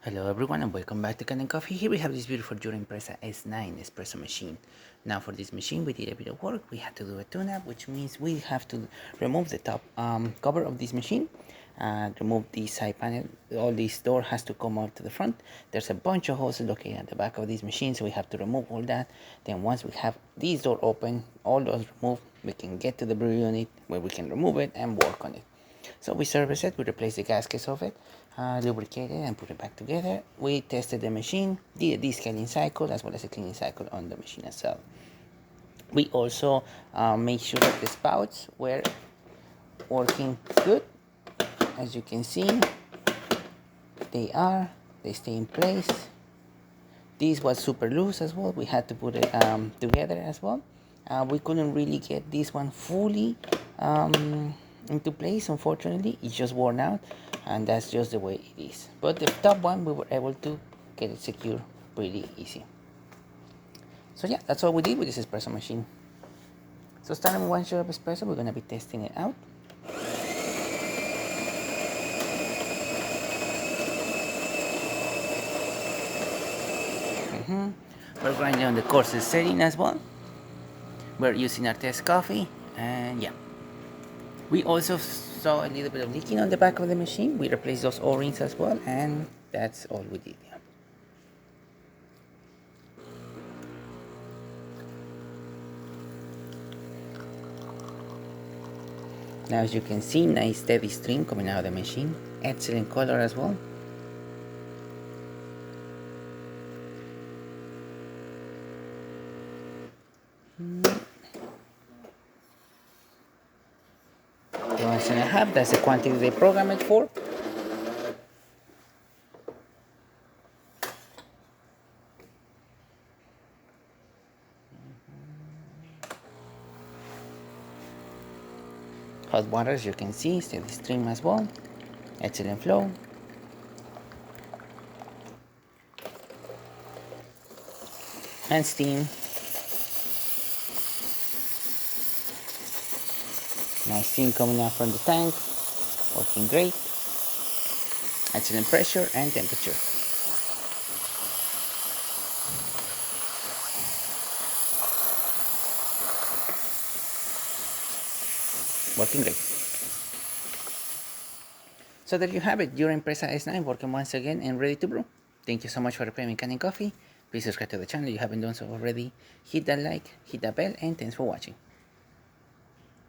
Hello everyone and welcome back to Kanen Coffee. Here we have this beautiful Jura S9 espresso machine. Now for this machine we did a bit of work. We had to do a tune-up, which means we have to remove the top cover of this machine and remove the side panel. All this door has to come up to the front. There's a bunch of holes located at the back of this machine, so we have to remove all that. Then once we have this door open, all those removed, we can get to the brew unit where we can remove it and work on it. So we service it, we replace the gaskets of it, lubricate it and put it back together. We tested the machine, did a descaling cycle as well as a cleaning cycle on the machine itself. We also made sure that the spouts were working good. As you can see, they stay in place. This was super loose as well. We had to put it together as well. We couldn't really get this one fully into place, unfortunately. It's just worn out, and that's just the way it is. But the top one, we were able to get it secure pretty easy. So yeah, that's all we did with this espresso machine. So starting with one shot of espresso, we're going to be testing it out. We're grinding on the coarser setting as well. We're using our test coffee, and yeah. We also saw a little bit of leaking on the back of the machine. We replaced those O-rings as well, and that's all we did. Yeah. Now as you can see, nice steady stream coming out of the machine. Excellent color as well. The 1.5, that's the quantity they program it for. Hot water, as you can see, steady stream as well. Excellent flow. And steam. Nice steam coming out from the tank. Working great. Excellent pressure and temperature. Working great. So there you have it, Jura S9 working once again and ready to brew. Thank you so much for repairing Kanen Coffee. Please subscribe to the channel if you haven't done so already. Hit that like, hit that bell, and thanks for watching.